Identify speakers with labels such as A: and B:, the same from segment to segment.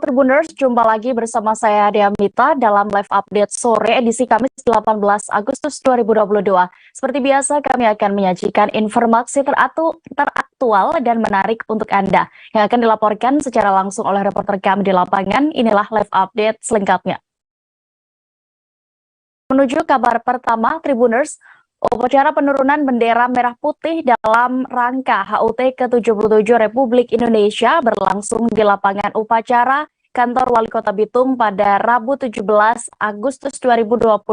A: Tribuners, jumpa lagi bersama saya Diamita dalam live update sore edisi Kamis 18 Agustus 2022. Seperti biasa, kami akan menyajikan informasi teraktual dan menarik untuk Anda yang akan dilaporkan secara langsung oleh reporter kami di lapangan. Inilah live update selengkapnya. Menuju kabar pertama, Tribuners, upacara penurunan bendera merah putih dalam rangka HUT ke-77 Republik Indonesia berlangsung di lapangan upacara Kantor Wali Kota Bitung pada Rabu 17 Agustus 2022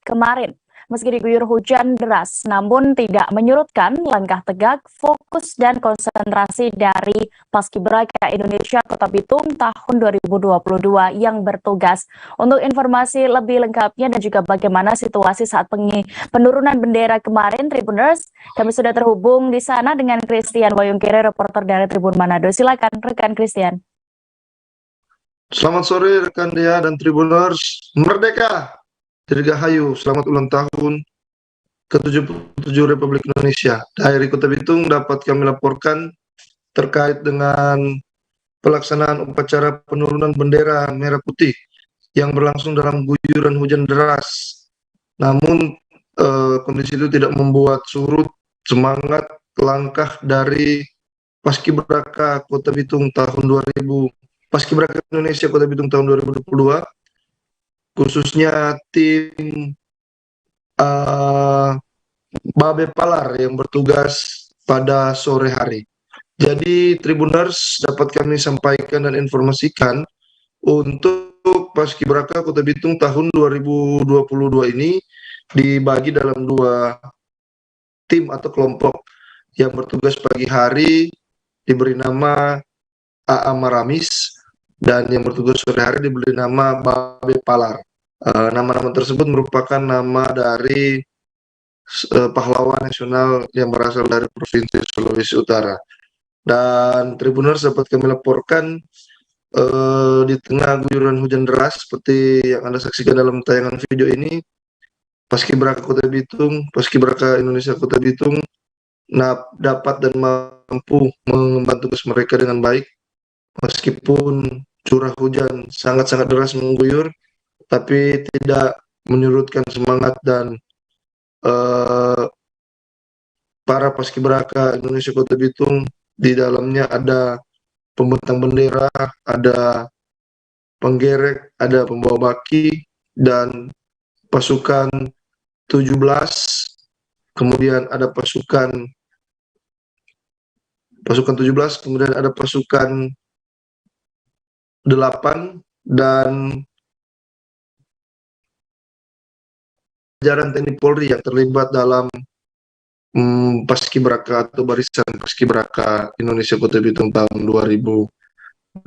A: kemarin. Meski diguyur hujan deras, namun tidak menyurutkan langkah tegak, fokus, dan konsentrasi dari Paskibraka Indonesia Kota Bitung tahun 2022 yang bertugas. Untuk informasi lebih lengkapnya dan juga bagaimana situasi saat penurunan bendera kemarin, Tribuners, kami sudah terhubung di sana dengan Christian Wayungkiri, reporter dari Tribun Manado. Silakan, rekan Christian.
B: Selamat sore rekan Dea dan Tribuners. Merdeka! Dirgahayu, selamat ulang tahun ke-77 Republik Indonesia. Dari Kota Bitung dapat kami laporkan terkait dengan pelaksanaan upacara penurunan bendera merah putih yang berlangsung dalam guyuran hujan deras. Namun kondisi itu tidak membuat surut semangat langkah dari Paskibraka Kota Bitung tahun 2000, Paskibraka Indonesia Kota Bitung tahun 2022. Khususnya tim Babe Palar yang bertugas pada sore hari. Jadi Tribuners, dapat kami sampaikan dan informasikan untuk Paskibraka Kota Bitung tahun 2022 ini dibagi dalam dua tim atau kelompok. Yang bertugas pagi hari diberi nama AA Maramis, dan yang bertugas sore hari diberi nama Babe Palar. Nama-nama tersebut merupakan nama dari pahlawan nasional yang berasal dari Provinsi Sulawesi Utara. Dan Tribuners, dapat kami laporkan di tengah guyuran hujan deras seperti yang Anda saksikan dalam tayangan video ini, Paskibraka Kota Bitung, Paskibraka Indonesia Kota Bitung dapat dan mampu mengemban tugas mereka dengan baik meskipun curah hujan sangat-sangat deras mengguyur, tapi tidak menyurutkan semangat dan para Paskibraka Indonesia Kota Bitung. Di dalamnya ada pembentang bendera, ada penggerek, ada pembawa baki, dan pasukan 17, kemudian ada pasukan 17, kemudian ada pasukan 8, dan jajaran TNI Polri yang terlibat dalam Paskibraka atau barisan Paskibraka Indonesia Kota Bitung tahun 2022.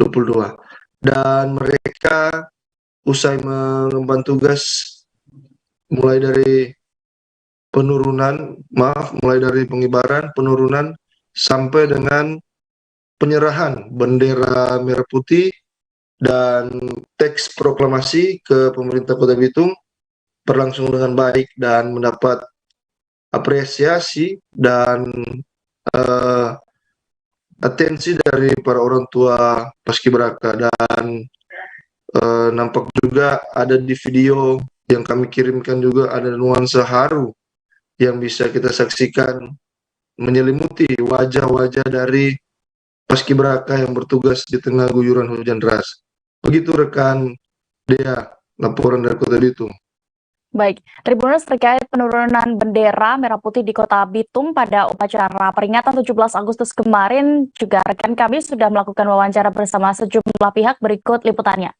B: Dan mereka usai mengemban tugas mulai dari pengibaran, penurunan, sampai dengan penyerahan bendera merah putih dan teks proklamasi ke pemerintah Kota Bitung berlangsung dengan baik dan mendapat apresiasi dan atensi dari para orang tua Paskibraka. Dan nampak juga ada di video yang kami kirimkan juga ada nuansa haru yang bisa kita saksikan menyelimuti wajah-wajah dari Paskibraka yang bertugas di tengah guyuran hujan deras. Begitu rekan Dea, laporan dari Kota Bitung.
A: Baik, Tribuners, terkait penurunan bendera merah putih di Kota Bitung pada upacara peringatan 17 Agustus kemarin, juga rekan kami sudah melakukan wawancara bersama sejumlah pihak. Berikut liputannya.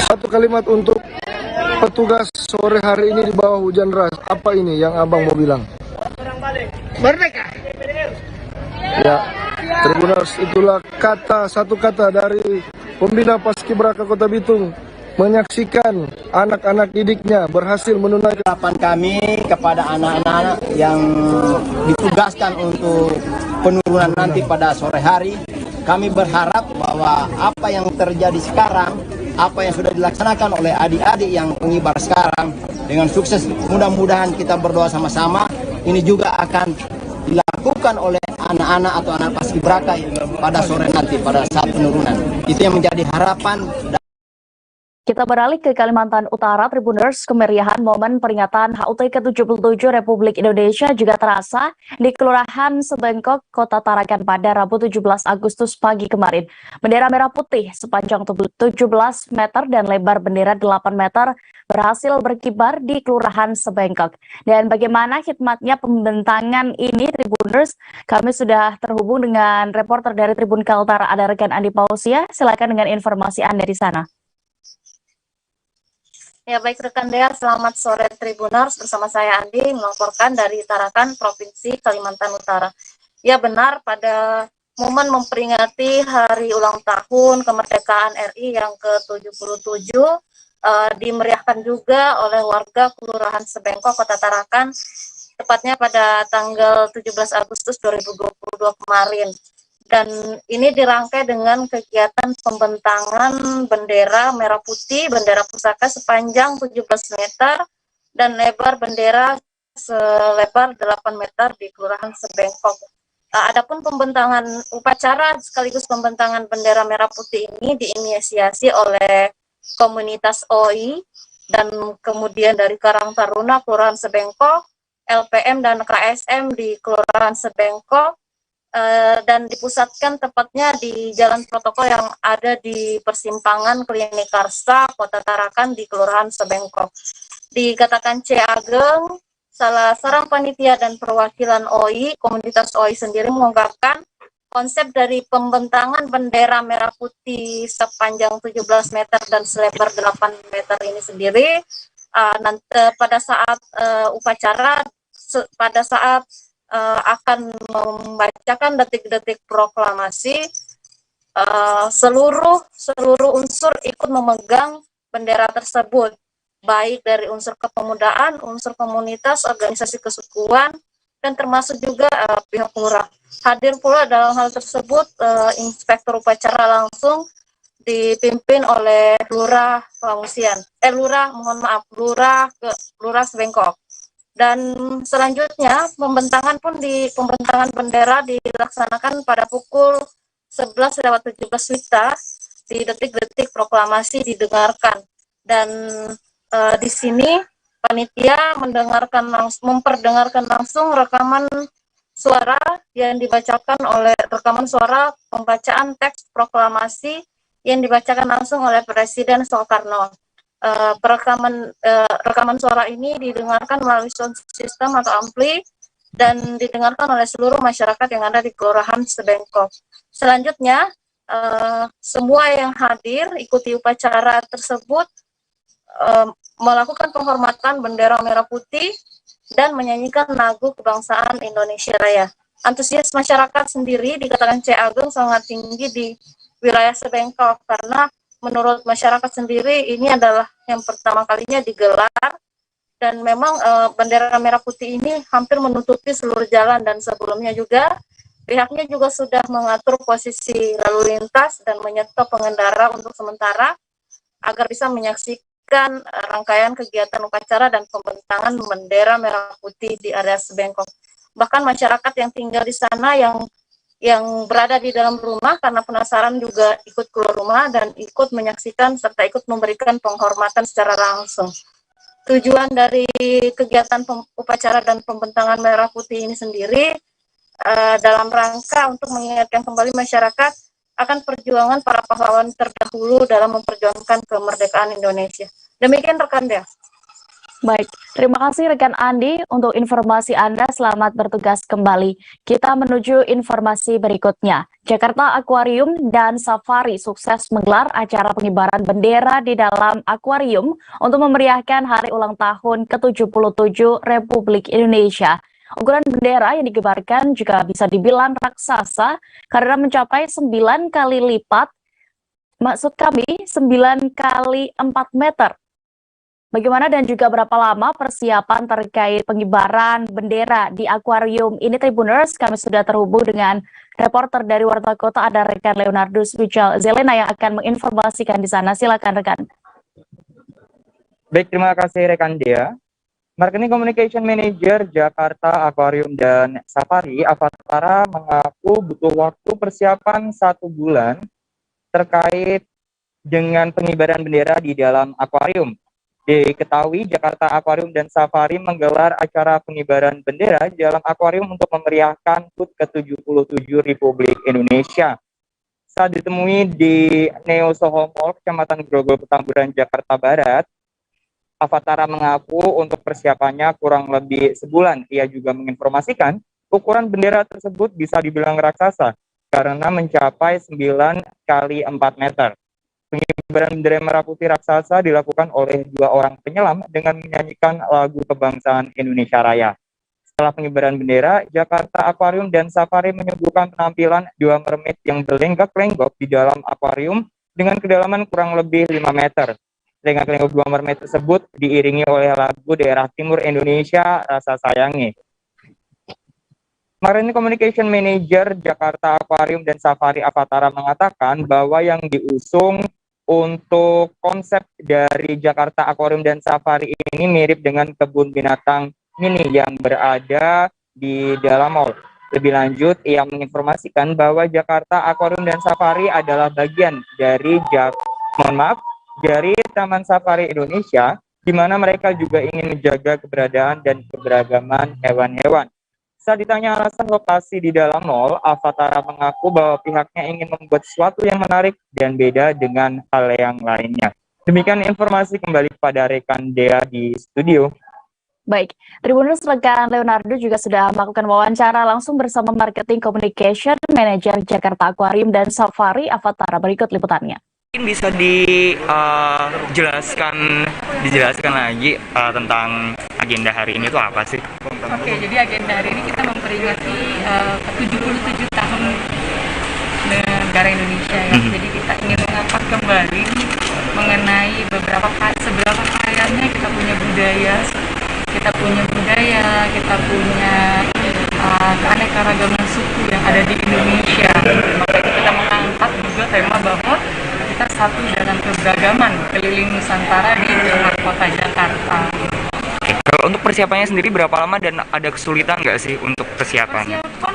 C: Satu kalimat untuk petugas sore hari ini di bawah hujan deras. Apa ini yang abang mau bilang?
D: Merdeka.
C: Ya, Tribuners, itulah satu kata dari pembina Paskibraka Kota Bitung, menyaksikan anak-anak didiknya berhasil menunaikan
D: Harapan kami kepada anak-anak yang ditugaskan untuk penurunan nanti pada sore hari, kami berharap bahwa apa yang terjadi sekarang, apa yang sudah dilaksanakan oleh adik-adik yang pengibar sekarang dengan sukses, mudah-mudahan kita berdoa sama-sama, ini juga akan dilakukan oleh anak-anak atau anak paskibraka pada sore nanti pada saat penurunan. Itu yang menjadi harapan.
A: Kita beralih ke Kalimantan Utara, Tribuners. Kemeriahan momen peringatan HUT ke-77 Republik Indonesia juga terasa di Kelurahan Sebengkok, Kota Tarakan pada Rabu 17 Agustus pagi kemarin. Bendera merah putih sepanjang 17 meter dan lebar bendera 8 meter berhasil berkibar di Kelurahan Sebengkok. Dan bagaimana khidmatnya pembentangan ini, Tribuners? Kami sudah terhubung dengan reporter dari Tribun Kaltara, ada rekan Andi Pausia. Silakan dengan informasi Anda di sana.
E: Ya baik rekan Dea, selamat sore Tribuners, bersama saya Andi melaporkan dari Tarakan, Provinsi Kalimantan Utara. Ya benar, pada momen memperingati hari ulang tahun kemerdekaan RI yang ke-77 dimeriahkan juga oleh warga Kelurahan Sebengkok, Kota Tarakan, tepatnya pada tanggal 17 Agustus 2022 kemarin. Dan ini dirangkai dengan kegiatan pembentangan bendera merah putih, bendera pusaka sepanjang 17 meter dan lebar bendera selebar 8 meter di Kelurahan Sebengkok. Adapun pembentangan upacara sekaligus pembentangan bendera merah putih ini diinisiasi oleh komunitas OI dan kemudian dari Karang Taruna Kelurahan Sebengkok, LPM dan KSM di Kelurahan Sebengkok, dan dipusatkan tepatnya di jalan protokol yang ada di persimpangan Klinik Karsa, Kota Tarakan di Kelurahan Sebengkok. Dikatakan C. Ageng, salah seorang panitia dan perwakilan OI, komunitas OI sendiri mengungkapkan konsep dari pembentangan bendera merah putih sepanjang 17 meter dan selebar 8 meter ini sendiri nanti pada saat upacara, pada saat akan membacakan detik-detik proklamasi, seluruh unsur ikut memegang bendera tersebut, baik dari unsur kepemudaan, unsur komunitas, organisasi kesukuan, dan termasuk juga pihak lurah. Hadir pula dalam hal tersebut inspektur upacara langsung dipimpin oleh Lurah Pengungsian, Lurah Sebengkok. Dan selanjutnya pembentangan bendera dilaksanakan pada pukul 11:17 di detik-detik proklamasi didengarkan. Dan di sini panitia memperdengarkan langsung rekaman suara yang dibacakan oleh suara pembacaan teks proklamasi yang dibacakan langsung oleh Presiden Soekarno. Rekaman suara ini didengarkan melalui sound system atau ampli dan didengarkan oleh seluruh masyarakat yang ada di Kelurahan Sebengkok. Selanjutnya, semua yang hadir ikuti upacara tersebut melakukan penghormatan bendera merah putih dan menyanyikan lagu kebangsaan Indonesia Raya. Antusias masyarakat sendiri dikatakan C. Ageng sangat tinggi di wilayah Sebengkok karena menurut masyarakat sendiri ini adalah yang pertama kalinya digelar dan memang bendera merah putih ini hampir menutupi seluruh jalan dan sebelumnya juga pihaknya juga sudah mengatur posisi lalu lintas dan menyetop pengendara untuk sementara agar bisa menyaksikan rangkaian kegiatan upacara dan pembentangan bendera merah putih di area Sebengkok. Bahkan masyarakat yang tinggal di sana yang berada di dalam rumah karena penasaran juga ikut keluar rumah dan ikut menyaksikan serta ikut memberikan penghormatan secara langsung. Tujuan dari kegiatan upacara dan pembentangan merah putih ini sendiri dalam rangka untuk mengingatkan kembali masyarakat akan perjuangan para pahlawan terdahulu dalam memperjuangkan kemerdekaan Indonesia. Demikian rekan Dea.
A: Baik, terima kasih rekan Andi untuk informasi Anda. Selamat bertugas kembali. Kita menuju informasi berikutnya. Jakarta Aquarium dan Safari sukses menggelar acara pengibaran bendera di dalam akuarium untuk memeriahkan hari ulang tahun ke-77 Republik Indonesia. Ukuran bendera yang dikibarkan juga bisa dibilang raksasa karena mencapai 9 kali lipat, maksud kami 9 kali 4 meter. Bagaimana dan juga berapa lama persiapan terkait pengibaran bendera di akuarium ini, Tribuners? Kami sudah terhubung dengan reporter dari Warta Kota, ada rekan Leonardus Wijal Zelena yang akan menginformasikan di sana. Silakan rekan.
F: Baik, terima kasih rekan Dea. Marketing Communication Manager Jakarta Aquarium dan Safari, Avatara, mengaku butuh waktu persiapan 1 bulan terkait dengan pengibaran bendera di dalam akuarium. Diketahui Jakarta Aquarium dan Safari menggelar acara pengibaran bendera di dalam akuarium untuk memeriahkan HUT ke-77 Republik Indonesia. Saat ditemui di Neo Soho Mall, Kecamatan Grogol, Petamburan, Jakarta Barat, Avatara mengaku untuk persiapannya kurang lebih sebulan. Ia juga menginformasikan ukuran bendera tersebut bisa dibilang raksasa karena mencapai 9 kali 4 meter. Pengibaran bendera merah putih raksasa dilakukan oleh 2 orang penyelam dengan menyanyikan lagu kebangsaan Indonesia Raya. Setelah pengibaran bendera, Jakarta Aquarium dan Safari menyuguhkan penampilan 2 mermaid yang berlenggak-lenggok di dalam akuarium dengan kedalaman kurang lebih 5 meter. Lenggak-lenggok 2 mermaid tersebut diiringi oleh lagu daerah timur Indonesia, Rasa Sayangi. Marketing Communication Manager Jakarta Aquarium dan Safari Avatara mengatakan bahwa yang diusung untuk konsep dari Jakarta Aquarium dan Safari ini mirip dengan kebun binatang mini yang berada di dalam mall. Lebih lanjut, ia menginformasikan bahwa Jakarta Aquarium dan Safari adalah bagian dari dari Taman Safari Indonesia, di mana mereka juga ingin menjaga keberadaan dan keberagaman hewan-hewan. Saat ditanya alasan lokasi di dalam mall, Avatara mengaku bahwa pihaknya ingin membuat sesuatu yang menarik dan beda dengan hal yang lainnya. Demikian informasi, kembali kepada rekan Dea di studio.
A: Baik, Tribuners, rekan Leonardo juga sudah melakukan wawancara langsung bersama Marketing Communication Manager Jakarta Aquarium dan Safari Avatara. Berikut liputannya.
F: Mungkin bisa dijelaskan lagi tentang agenda hari ini itu apa sih?
G: Oke, jadi agenda hari ini kita memperingati ke-77 tahun negara Indonesia ya. Jadi kita ingin mengangkat kembali mengenai seberapa kayanya kita punya budaya, kita punya keanekaragaman suku yang ada di Indonesia. Makanya kita mengangkat juga tema bahwa kita satu dalam keberagaman keliling Nusantara di tengah kota Jakarta.
F: Oke, kalau untuk persiapannya sendiri berapa lama dan ada kesulitan nggak sih untuk persiapannya?
G: Persiapan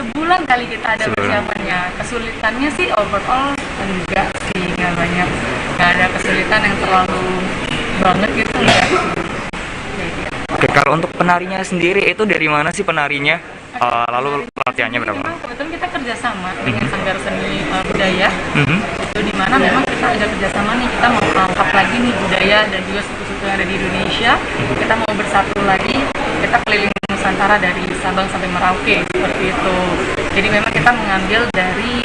G: sebulan kali kita ada persiapannya. Kesulitannya sih overall enggak sih, nggak ada kesulitan yang terlalu banget gitu enggak.
F: Oke, kalau untuk penarinya sendiri itu dari mana sih penarinya? Lalu latihannya berapa?
G: Kebetulan kita kerjasama dengan Sanggar Seni Budaya. Itu di mana memang kita ada kerjasama nih, kita mau angkat lagi nih budaya dan juga suku-suku yang ada di Indonesia. Kita mau bersatu lagi, kita keliling Nusantara dari Sabang sampai Merauke seperti itu. Jadi memang kita mengambil dari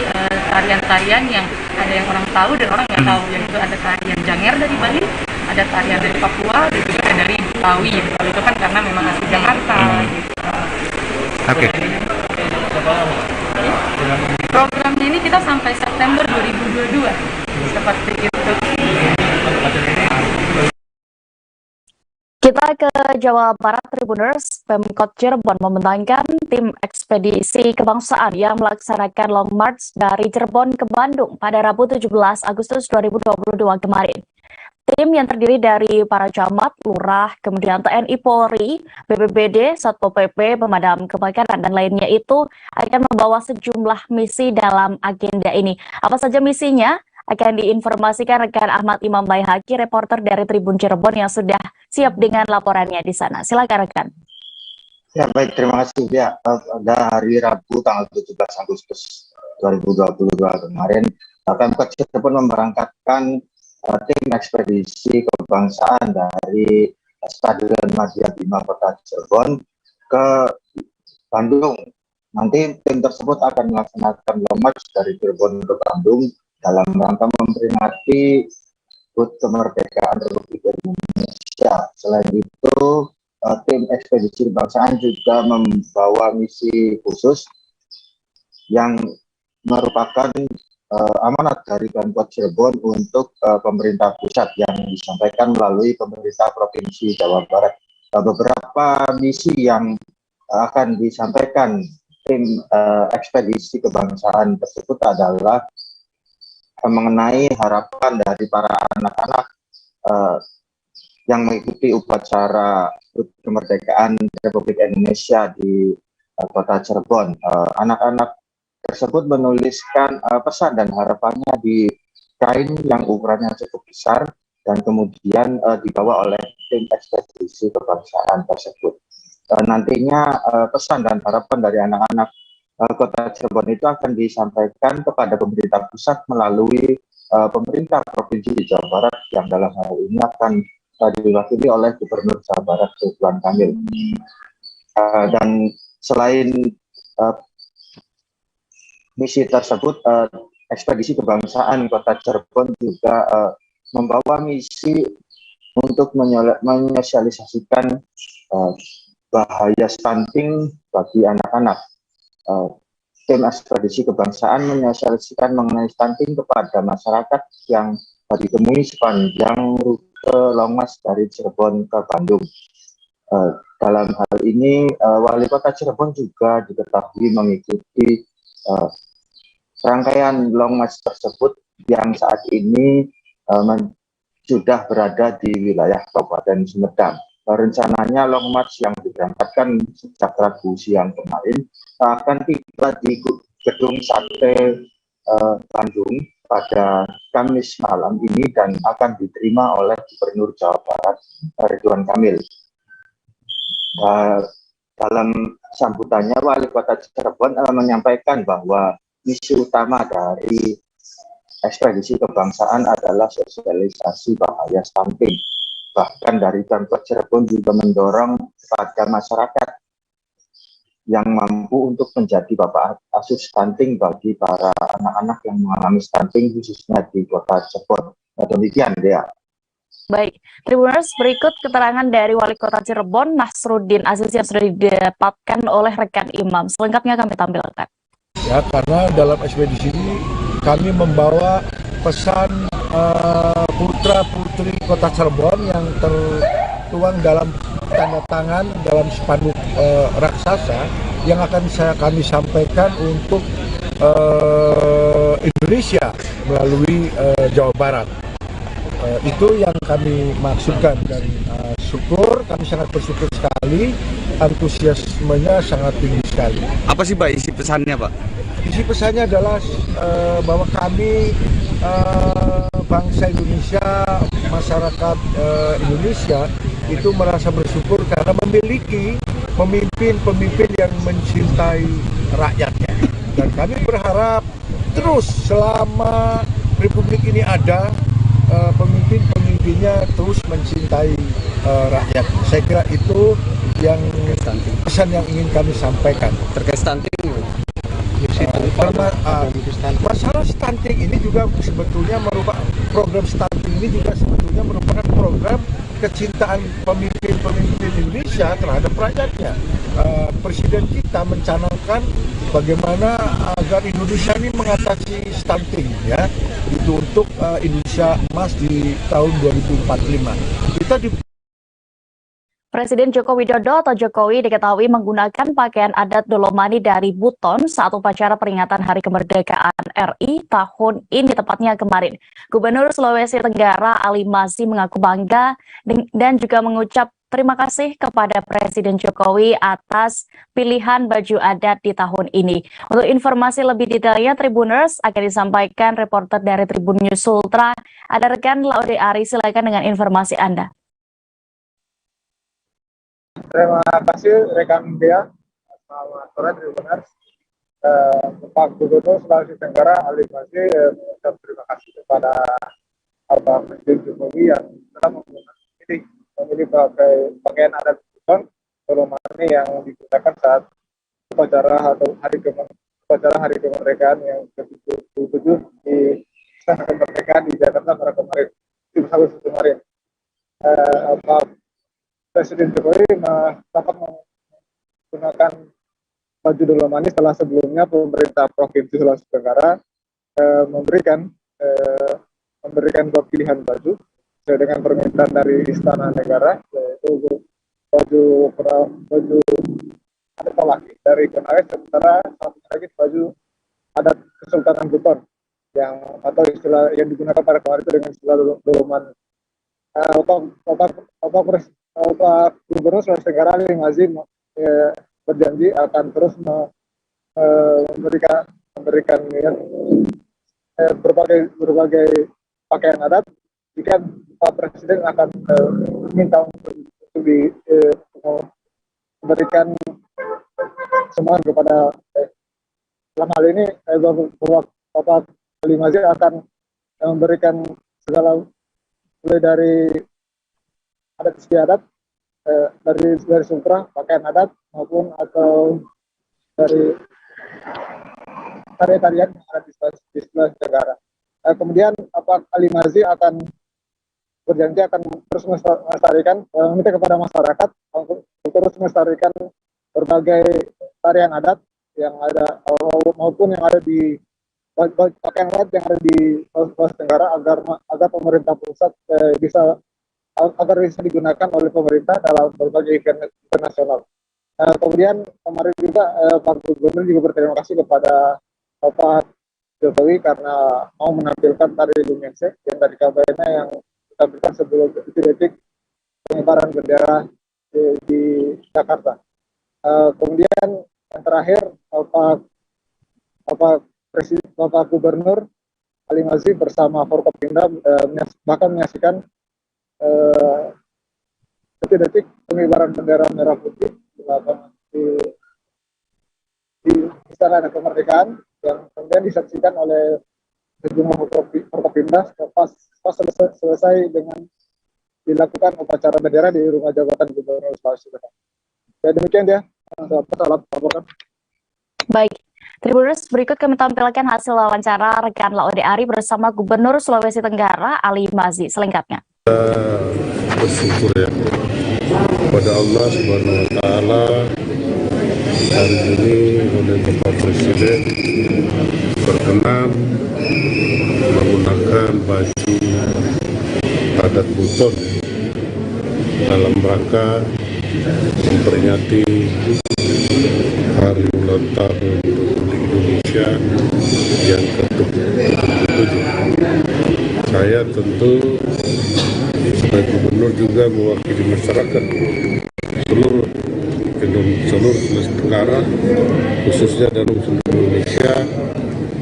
G: tarian-tarian yang ada yang orang tahu dan orang nggak tahu. Yaitu ada tarian Janger dari Bali, ada tarian dari Papua, dan juga ada dari Betawi. Betawi itu kan karena memang asli Jakarta. Gitu.
F: Oke.
G: Programnya ini kita sampai September 2022 seperti itu.
A: Kita ke Jawa Barat, Tribuners. Pemkot Cirebon membentangkan tim ekspedisi kebangsaan yang melaksanakan long march dari Cirebon ke Bandung pada Rabu 17 Agustus 2022 kemarin. Tim yang terdiri dari para camat, lurah, kemudian TNI Polri, BPBD, Satpol PP, pemadam kebakaran, dan lainnya itu akan membawa sejumlah misi dalam agenda ini. Apa saja misinya? Akan diinformasikan rekan Ahmad Imam Baihaqi, reporter dari Tribun Cirebon yang sudah siap dengan laporannya di sana. Silakan rekan.
H: Ya baik, terima kasih. Ya, pada hari Rabu tanggal 17 Agustus 2022 kemarin, Pemkot Cirebon memberangkatkan tim ekspedisi kebangsaan dari Stadion Madia Bima Kota Cirebon ke Bandung. Nanti tim tersebut akan melaksanakan long march dari Cirebon ke Bandung dalam rangka memperingati HUT kemerdekaan Republik Indonesia. Selain itu, tim ekspedisi kebangsaan juga membawa misi khusus yang merupakan amanat dari Pemkot Cirebon untuk pemerintah pusat yang disampaikan melalui pemerintah Provinsi Jawa Barat. Beberapa misi yang akan disampaikan tim ekspedisi kebangsaan tersebut adalah mengenai harapan dari para anak-anak yang mengikuti upacara HUT Kemerdekaan Republik Indonesia di Kota Cirebon. Anak-anak tersebut menuliskan pesan dan harapannya di kain yang ukurannya cukup besar dan kemudian dibawa oleh tim ekspedisi kebangsaan tersebut. Nantinya pesan dan harapan dari anak-anak Kota Cirebon itu akan disampaikan kepada pemerintah pusat melalui pemerintah Provinsi Jawa Barat yang dalam hal ini akan diwakili oleh Gubernur Jawa Barat Ridwan Kamil. Dan selain misi tersebut, ekspedisi kebangsaan Kota Cirebon juga membawa misi untuk menyosialisasikan bahaya stunting bagi anak-anak. Tim ekspedisi kebangsaan menyosialisasikan mengenai stunting kepada masyarakat yang ditemui sepanjang rute Long March dari Cirebon ke Bandung. Dalam hal ini, Wali Kota Cirebon juga diketahui mengikuti rangkaian Long March tersebut yang saat ini sudah berada di wilayah Kabupaten Sumedang. Rencananya Long March yang diberangkatkan sejak Rabu siang kemarin akan tiba di Gedung Sate Bandung pada Kamis malam ini dan akan diterima oleh Gubernur Jawa Barat Ridwan Kamil. Dalam sambutannya, Wali Kota Cirebon menyampaikan bahwa misi utama dari ekspedisi kebangsaan adalah sosialisasi bahaya stunting. Bahkan dari Pemkot Cirebon juga mendorong pada masyarakat yang mampu untuk menjadi bapak asuh stunting bagi para anak-anak yang mengalami stunting khususnya di Kota Cirebon. Demikian, Dea.
A: Baik, Tribuners, berikut keterangan dari Wali Kota Cirebon, Nasruddin Aziz yang sudah didapatkan oleh rekan Imam. Selengkapnya kami tampilkan.
C: Ya, karena dalam ekspedisi ini kami membawa pesan putra-putri Kota Cirebon yang tertuang dalam tanda tangan dalam spanduk raksasa yang akan kami sampaikan untuk Indonesia melalui Jawa Barat. Itu yang kami maksudkan dan kami sangat bersyukur sekali, antusiasmenya sangat tinggi sekali.
I: Apa sih Pak isi pesannya Pak?
C: Isi pesannya adalah bahwa kami bangsa Indonesia, masyarakat Indonesia itu merasa bersyukur karena memiliki pemimpin-pemimpin yang mencintai rakyatnya. Dan kami berharap terus selama Republik ini ada, pemimpin-pemimpinnya terus mencintai rakyat. Saya kira itu yang pesan yang ingin kami sampaikan.
I: Terkait stunting
C: masalah stunting ini juga sebetulnya merupakan program stunting ini juga sebetulnya merupakan program kecintaan pemimpin-pemimpin Indonesia terhadap rakyatnya. Presiden kita mencanangkan bagaimana agar Indonesia ini mengatasi stunting, ya, itu untuk Indonesia emas di tahun 2045. Kita di
A: Presiden Joko Widodo atau Jokowi diketahui menggunakan pakaian adat Dolomani dari Buton saat upacara peringatan Hari Kemerdekaan RI tahun ini, tepatnya kemarin. Gubernur Sulawesi Tenggara Ali Masih mengaku bangga dan juga mengucap terima kasih kepada Presiden Jokowi atas pilihan baju adat di tahun ini. Untuk informasi lebih detailnya, Tribuners akan disampaikan reporter dari Tribun News Ultra. Ada rekan Laude Ari, silakan dengan informasi Anda.
J: Terima kasih rekan Dea. Selamat sore Tribuners. Pak Gubernur Sulawesi Tenggara Ali Masih mengucap terima kasih kepada Bapak Presiden Jokowi yang telah memilih pakaian adat Buton Dolomani yang digunakan saat upacara atau hari kemerdekaan yang ke-77 di Istana Kemerdekaan di Jakarta pada kemarin, 7 Agustus kemarin. Pak Presiden Jokowi dapat menggunakan baju Dolomani setelah sebelumnya pemerintah Provinsi Sulawesi Tenggara memberikan 2 pilihan baju sesuai dengan permintaan dari Istana Negara, yaitu baju adat laki dari Konawe, sementara satu lagi baju adat Kesultanan Buton yang atau istilah yang digunakan pada kemarin itu dengan istilah Dolomani. Pak Gubernur Sulawesi Tenggara Ali Mazim berjanji akan terus memberikan ya, berbagai pakaian adat. Jika Pak Presiden akan minta untuk memberikan semangat kepada dalam hal ini Bapak Ali Mazim akan memberikan segala mulai dari adat istiadat dari Sumatera, pakaian adat maupun atau dari tarian-tarian yang ada di Sulawesi Tenggara. Kemudian Pak Ali Mazim akan berjanji akan terus melestarikan, meminta kepada masyarakat untuk terus melestarikan berbagai tarian adat yang ada maupun yang ada di pakaian adat yang ada di Sulawesi Tenggara agar pemerintah pusat bisa digunakan oleh pemerintah dalam berbagai event internasional. Kemudian kemarin juga Pak Gubernur juga berterima kasih kepada Bapak Jokowi karena mau menampilkan tari Lumense yang dari KBN yang ditampilkan sebelum detik pengibaran bendera di Jakarta. Kemudian yang terakhir Bapak Gubernur Ali Mazim bersama Forkopimda bahkan menyaksikan detik-detik pengibaran bendera merah putih di Istana Kemerdekaan yang kemudian disaksikan oleh sejumlah Forkopimda pas selesai dengan dilakukan upacara bendera di Rumah Jabatan Gubernur Sulawesi Tenggara. Ya demikian ya, salam laporan.
A: Baik, Tribuners, berikut kami tampilkan hasil wawancara rekan Laude Ari bersama Gubernur Sulawesi Tenggara Ali Mazim selengkapnya.
K: Bersyukur ya kepada Allah Subhanahu wa Ta'ala, hari ini oleh Bapak Presiden berkenan menggunakan baju adat Buton dalam rangka memperingati hari ulang tahun Republik Indonesia yang ke-77. Saya tentu sebagai gubernur juga mewakili masyarakat seluruh Sulawesi Tenggara, khususnya dalam seluruh Indonesia,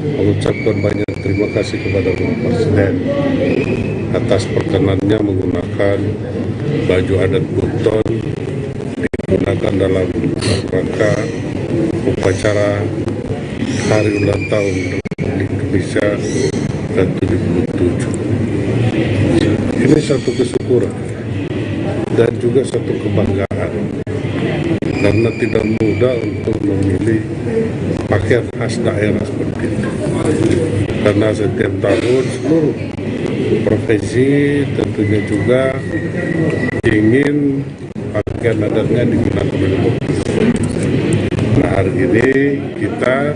K: mengucapkan banyak terima kasih kepada Bapak Presiden atas perkenannya menggunakan baju adat Buton digunakan dalam rangka upacara hari ulang tahun Republik Indonesia ke-77. Ini satu kesyukuran dan juga satu kebanggaan karena tidak mudah untuk memilih pakaian khas daerah seperti itu. Karena setiap tahun seluruh profesi tentunya juga ingin pakaian adatnya digunakan oleh publik. Nah, hari ini kita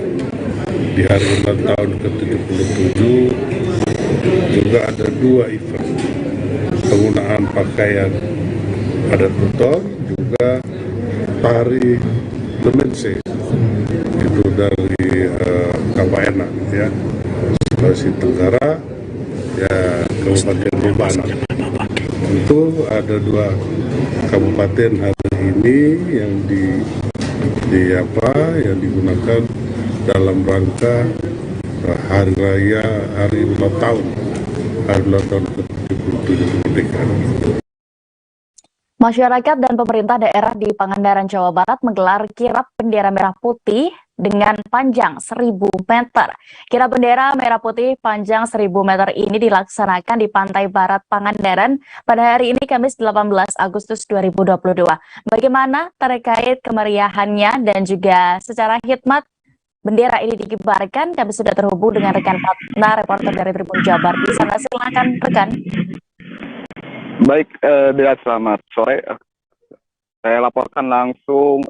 K: di hari ulang tahun ke-77 juga ada dua event penggunaan pakaian adat Buton, juga tari Lumense itu dari KBN ya, Sulawesi Tenggara ya, Kabupaten Bebana. Itu ada dua kabupaten hari ini yang yang digunakan dalam rangka hari ulang tahun ke-77 kemerdekaan.
A: Masyarakat dan pemerintah daerah di Pangandaran, Jawa Barat menggelar kirap bendera merah putih dengan panjang 1.000 meter. Kirap bendera merah putih panjang 1.000 meter ini dilaksanakan di Pantai Barat Pangandaran pada hari ini Kamis 18 Agustus 2022. Bagaimana terkait kemeriahannya dan juga secara hikmat bendera ini dikibarkan, kami sudah terhubung dengan rekan Fatna, reporter dari Tribun Jabar. Di sana silakan rekan.
L: Baik, Bella, selamat sore. Saya laporkan langsung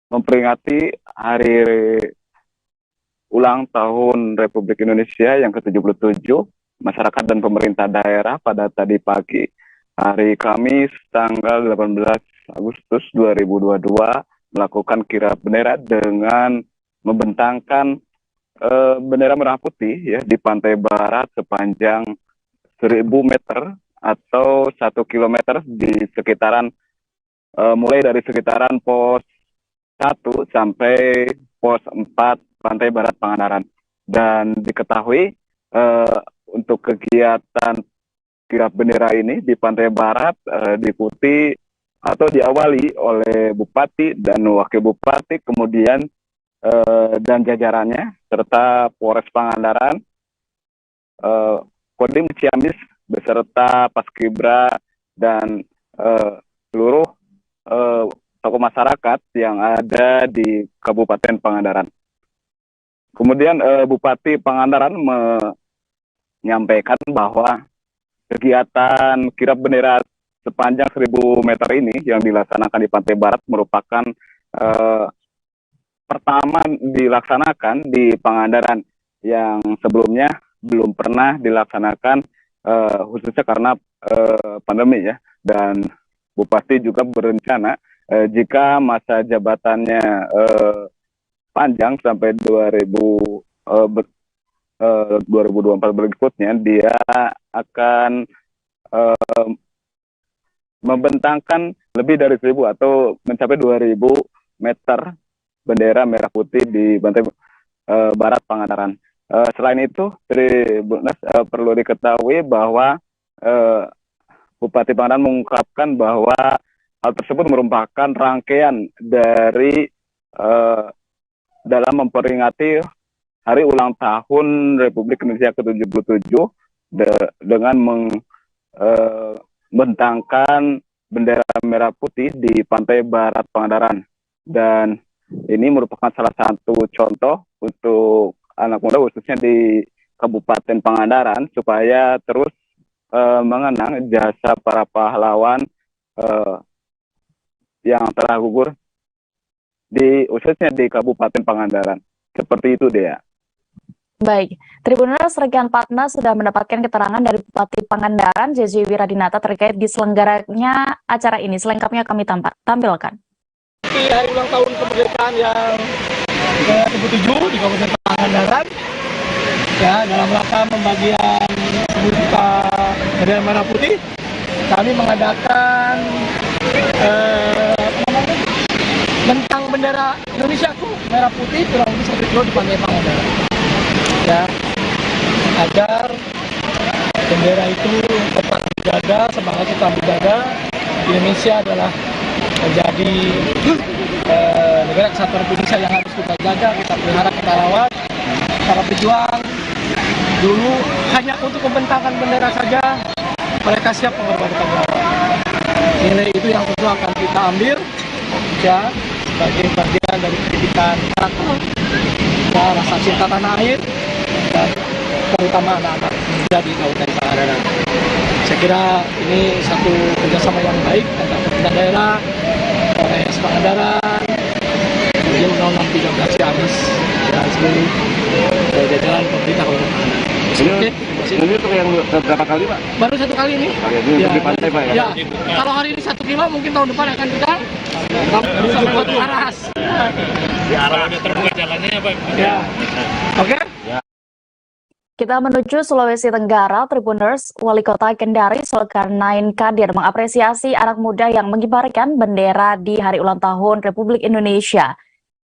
L: memperingati hari ulang tahun Republik Indonesia yang ke-77, masyarakat dan pemerintah daerah pada tadi pagi, hari Kamis tanggal 18 Agustus 2022, melakukan kirap bendera dengan membentangkan bendera merah putih ya di Pantai Barat sepanjang 1.000 meter atau 1 kilometer di sekitaran mulai dari sekitaran pos 1 sampai pos 4 Pantai Barat Pangandaran. Dan diketahui untuk kegiatan kirap bendera ini di Pantai Barat diikuti atau diawali oleh Bupati dan Wakil Bupati, kemudian dan jajarannya, serta Polres Pangandaran, Kodim Ciamis beserta Paskibra dan seluruh tokoh masyarakat yang ada di Kabupaten Pangandaran. Kemudian Bupati Pangandaran menyampaikan bahwa kegiatan kirap bendera sepanjang 1.000 meter ini yang dilaksanakan di Pantai Barat merupakan pertama dilaksanakan di Pangandaran, yang sebelumnya belum pernah dilaksanakan khususnya karena pandemi ya. Dan Bupati juga berencana jika masa jabatannya panjang sampai 2024 berikutnya, dia akan membentangkan lebih dari 1.000 atau mencapai 2.000 meter bendera merah putih di Pantai Barat Pangandaran. Selain itu, perlu diketahui bahwa Bupati Pangandaran mengungkapkan bahwa hal tersebut merupakan rangkaian dari dalam memperingati Hari Ulang Tahun Republik Indonesia ke-77 dengan membentangkan bendera merah putih di Pantai Barat Pangandaran. Dan ini merupakan salah satu contoh untuk anak muda khususnya di Kabupaten Pangandaran supaya terus mengenang jasa para pahlawan yang telah gugur khususnya di Kabupaten Pangandaran. Seperti itu, Dea.
A: Baik, Tribuners, rekan Patna sudah mendapatkan keterangan dari Bupati Pangandaran, JJ Wiradinata, terkait diselenggaranya acara ini. Selengkapnya kami tampilkan.
M: Di hari ulang tahun kemerdekaan yang ke-77 di Kabupaten Pangandaran, ya, dalam rangka pembagian buka bendera merah putih, kami mengadakan bentang bendera Indonesia merah putih kurang lebih 1 kilo di Pantai Pangandaran, ya, agar bendera itu tetap dijaga, semangat tetap dijaga. Indonesia adalah menjadi negara kesatuan Indonesia yang harus kita jaga, kita pelihara, kita rawat. Para pejuang dulu hanya untuk membentangkan bendera saja, mereka siap mengorbankan nyawa. Nilai itu yang tentu akan kita ambil, ya, sebagai bagian dari pendidikan karakter, ya, rasa cinta tanah air, dan terutama anak-anak muda di Kabupaten Pangandaran. Saya kira ini satu kerjasama yang baik antara pemerintah daerah, Polres Pangandaran, kemudian Undang-Undang 13 Ciamis, dan seluruh jajaran pemerintah Kabupaten Pangandaran.
N: Ini untuk yang berapa kali, Pak?
M: Baru 1 kali ini.
N: Ya, di pantai, Pak, ya?
M: Ya, kalau hari ini 1 kilo, mungkin tahun depan akan kita sampai Batu Aras.
N: Di arah terbuka jalannya ya, Pak?
M: Ya, oke.
A: Kita menuju Sulawesi Tenggara. Tribuners, Wali Kota Kendari Zulkarnain Kadir mengapresiasi anak muda yang mengibarkan bendera di Hari Ulang Tahun Republik Indonesia.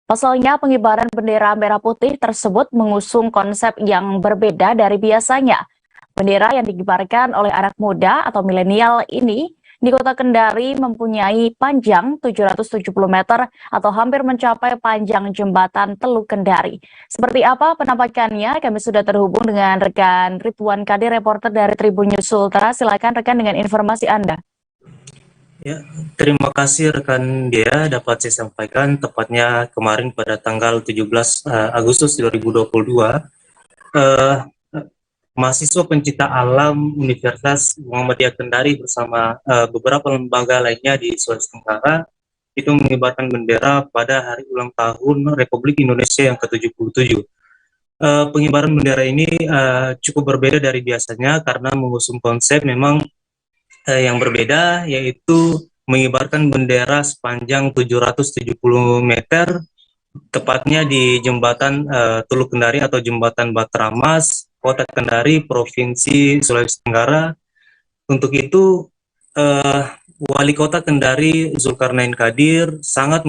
A: Pasalnya, pengibaran bendera merah putih tersebut mengusung konsep yang berbeda dari biasanya. Bendera yang dikibarkan oleh anak muda atau milenial ini di Kota Kendari mempunyai panjang 770 meter atau hampir mencapai panjang jembatan Teluk Kendari. Seperti apa penampakannya? Kami sudah terhubung dengan rekan Ridwan Kadir, reporter dari Tribun News Sultra. Silakan rekan dengan informasi Anda.
O: Ya, terima kasih rekan Dea. Dapat saya sampaikan tepatnya kemarin pada tanggal 17 Agustus 2022, mahasiswa pencinta alam Universitas Muhammadiyah Kendari bersama beberapa lembaga lainnya di Sulawesi Tenggara itu mengibarkan bendera pada Hari Ulang Tahun Republik Indonesia yang ke-77. Pengibaran bendera ini cukup berbeda dari biasanya karena mengusung konsep memang yang berbeda, yaitu mengibarkan bendera sepanjang 770 meter, tepatnya di jembatan Teluk Kendari atau jembatan Batramas, Kota Kendari, Provinsi Sulawesi Tenggara. Untuk itu Wali Kota Kendari Zulkarnain Kadir sangat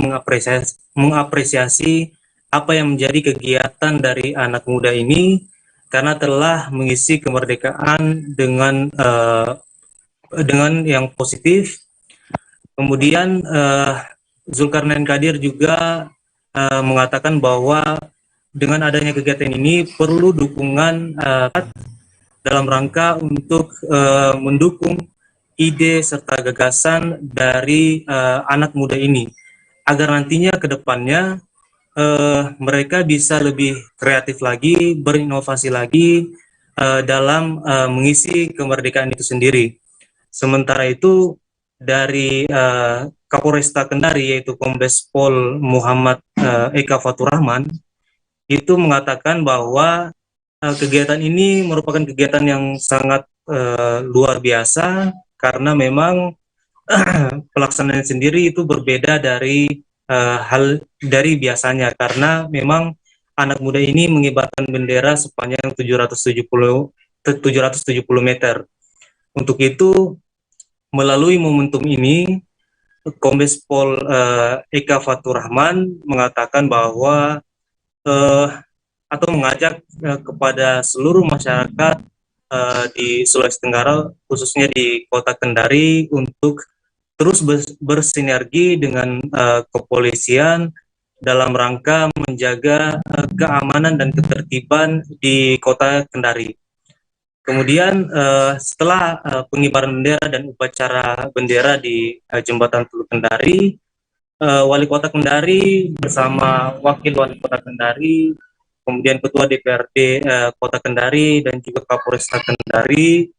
O: mengapresiasi apa yang menjadi kegiatan dari anak muda ini karena telah mengisi kemerdekaan dengan yang positif. Kemudian Zulkarnain Kadir juga mengatakan bahwa dengan adanya kegiatan ini perlu dukungan dalam rangka untuk mendukung ide serta gagasan dari anak muda ini agar nantinya ke depannya mereka bisa lebih kreatif lagi, berinovasi lagi dalam mengisi kemerdekaan itu sendiri. Sementara itu dari Kapolresta Kendari yaitu Kombes Pol Muhammad Eka Fatur Rahman itu mengatakan bahwa kegiatan ini merupakan kegiatan yang sangat luar biasa karena memang pelaksanaan sendiri itu berbeda dari hal dari biasanya karena memang anak muda ini mengibarkan bendera sepanjang 770 meter. Untuk itu melalui momentum ini Kombes Pol Eka Fatur Rahman mengatakan bahwa atau mengajak kepada seluruh masyarakat di Sulawesi Tenggara, khususnya di Kota Kendari, untuk terus bersinergi dengan kepolisian dalam rangka menjaga keamanan dan ketertiban di Kota Kendari. Kemudian setelah pengibaran bendera dan upacara bendera di Jembatan Teluk Kendari, Wali Kota Kendari bersama Wakil Wali Kota Kendari, kemudian Ketua DPRD Kota Kendari dan juga Kapolresta Kendari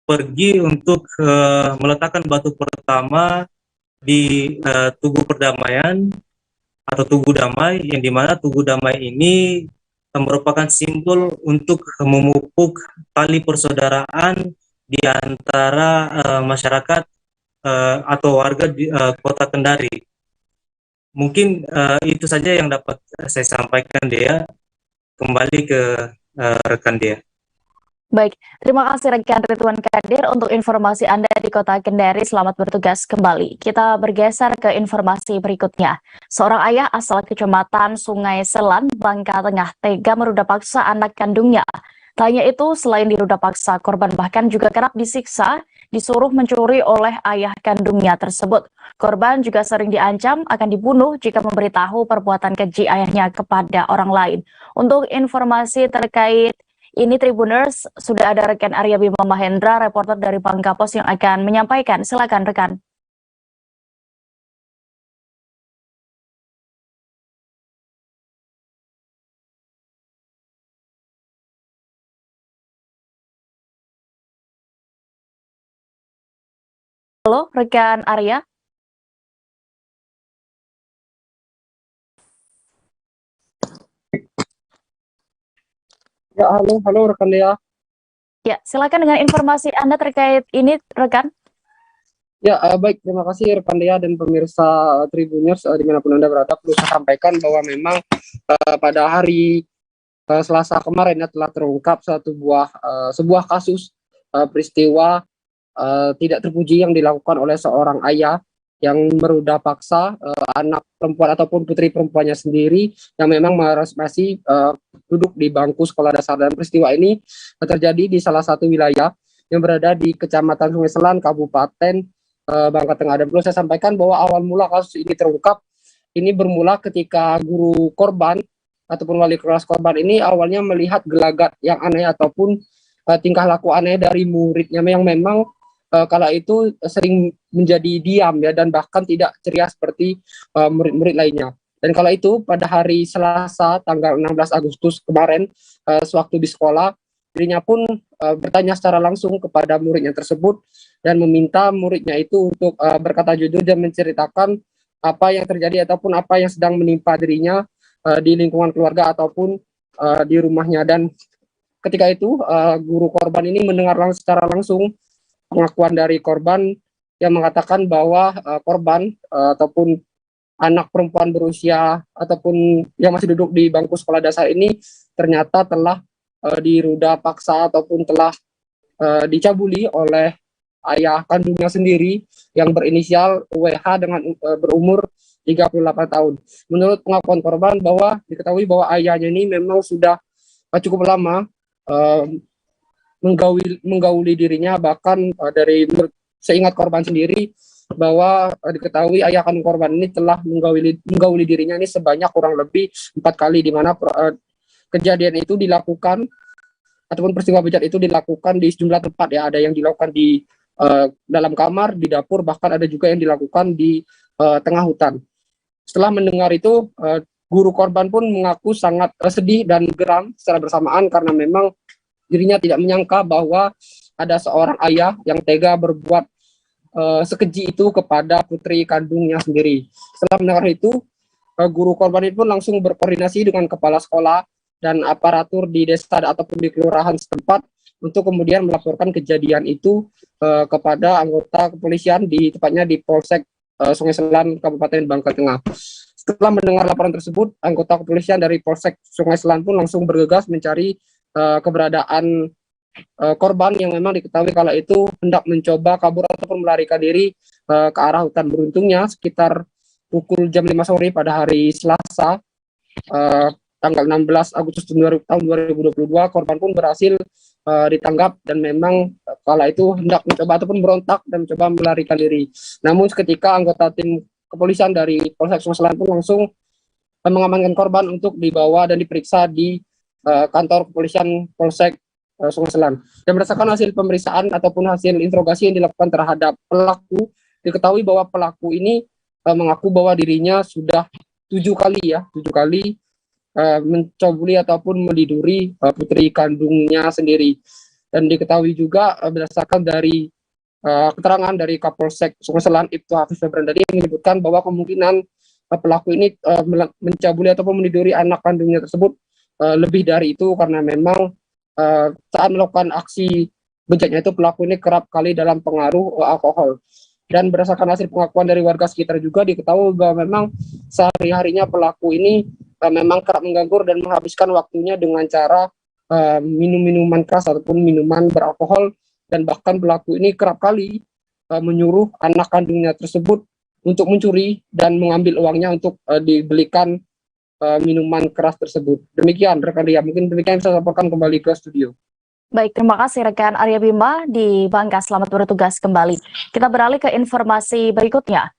O: pergi untuk meletakkan batu pertama di Tugu Perdamaian atau Tugu Damai, yang dimana Tugu Damai ini merupakan simbol untuk memupuk tali persaudaraan di antara masyarakat atau warga di Kota Kendari. Mungkin itu saja yang dapat saya sampaikan, Dea. Kembali ke rekan Dea.
A: Baik, terima kasih rekan Ridwan Kadir untuk informasi Anda di Kota Kendari. Selamat bertugas kembali. Kita bergeser ke informasi berikutnya. Seorang ayah asal Kecamatan Sungai Selan, Bangka Tengah, tega meruda paksa anak kandungnya. Tak hanya itu, selain diruda paksa, korban bahkan juga kerap disiksa, disuruh mencuri oleh ayah kandungnya tersebut. Korban juga sering diancam akan dibunuh jika memberitahu perbuatan keji ayahnya kepada orang lain. Untuk informasi terkait ini Tribuners, sudah ada rekan Arya Bima Mahendra, reporter dari Bangka Pos yang akan menyampaikan. Silakan rekan. Halo, rekan Arya.
P: Ya, halo rekan Dea.
A: Ya, silakan dengan informasi Anda terkait ini, rekan.
P: Ya, baik, terima kasih rekan Dea dan pemirsa Tribuners dimanapun Anda berada. Perlu saya sampaikan bahwa memang pada hari Selasa kemarin telah terungkap sebuah kasus peristiwa tidak terpuji yang dilakukan oleh seorang ayah yang meruda paksa anak perempuan ataupun putri perempuannya sendiri yang memang masih duduk di bangku sekolah dasar. Dan peristiwa ini terjadi di salah satu wilayah yang berada di Kecamatan Sungai Selan, Kabupaten Bangka Tengah. Dan perlu saya sampaikan bahwa awal mula kasus ini terungkap, ini bermula ketika guru korban ataupun wali kelas korban ini awalnya melihat gelagat yang aneh ataupun tingkah laku aneh dari muridnya yang memang kala itu sering menjadi diam ya, dan bahkan tidak ceria seperti murid-murid lainnya. Dan kala itu pada hari Selasa tanggal 16 Agustus kemarin, sewaktu di sekolah, dirinya pun bertanya secara langsung kepada muridnya tersebut dan meminta muridnya itu untuk berkata jujur dan menceritakan apa yang terjadi ataupun apa yang sedang menimpa dirinya di lingkungan keluarga ataupun di rumahnya. Dan ketika itu guru korban ini mendengar secara langsung pengakuan dari korban yang mengatakan bahwa korban ataupun anak perempuan berusia ataupun yang masih duduk di bangku sekolah dasar ini ternyata telah diruda paksa ataupun telah dicabuli oleh ayah kandungnya sendiri yang berinisial WH dengan berumur 38 tahun. Menurut pengakuan korban bahwa diketahui bahwa ayahnya ini memang sudah cukup lama menggauli dirinya, bahkan dari seingat korban sendiri bahwa diketahui ayah kandung korban ini telah menggauli dirinya ini sebanyak kurang lebih 4 kali, di mana kejadian itu dilakukan ataupun peristiwa bejat itu dilakukan di sejumlah tempat ya. Ada yang dilakukan di dalam kamar, di dapur, bahkan ada juga yang dilakukan di tengah hutan. Setelah mendengar itu, guru korban pun mengaku sangat sedih dan geram secara bersamaan karena memang dirinya tidak menyangka bahwa ada seorang ayah yang tega berbuat sekeji itu kepada putri kandungnya sendiri. Setelah mendengar itu, guru korban itu pun langsung berkoordinasi dengan kepala sekolah dan aparatur di desa ataupun di kelurahan setempat untuk kemudian melaporkan kejadian itu kepada anggota kepolisian tepatnya di Polsek Sungai Selan, Kabupaten Bangka Tengah. Setelah mendengar laporan tersebut, anggota kepolisian dari Polsek Sungai Selan pun langsung bergegas mencari keberadaan korban yang memang diketahui kala itu hendak mencoba kabur ataupun melarikan diri ke arah hutan. Beruntungnya sekitar pukul jam 5 sore pada hari Selasa tanggal 16 Agustus tahun 2022, korban pun berhasil ditangkap dan memang kala itu hendak mencoba ataupun berontak dan mencoba melarikan diri. Namun seketika anggota tim kepolisian dari Polsek Sungai Selan pun langsung mengamankan korban untuk dibawa dan diperiksa di kantor kepolisian Polsek Sungai Selan. Dan berdasarkan hasil pemeriksaan ataupun hasil interogasi yang dilakukan terhadap pelaku, diketahui bahwa pelaku ini mengaku bahwa dirinya sudah 7 kali mencobuli ataupun meliduri putri kandungnya sendiri. Dan diketahui juga berdasarkan dari keterangan dari Kapolsek Sungai Selan Ibtu Hafiz Febrandari yang menyebutkan bahwa kemungkinan pelaku ini mencabuli ataupun meliduri anak kandungnya tersebut lebih dari itu, karena memang saat melakukan aksi bejatnya itu pelaku ini kerap kali dalam pengaruh alkohol. Dan berdasarkan hasil pengakuan dari warga sekitar juga diketahui bahwa memang sehari-harinya pelaku ini memang kerap mengganggu dan menghabiskan waktunya dengan cara minum minuman keras ataupun minuman beralkohol, dan bahkan pelaku ini kerap kali menyuruh anak kandungnya tersebut untuk mencuri dan mengambil uangnya untuk dibelikan minuman keras tersebut. Demikian rekan Ria, mungkin demikian saya laporkan kembali ke studio.
A: Baik, terima kasih rekan Arya Bima di Bangka. Selamat bertugas kembali. Kita beralih ke informasi berikutnya.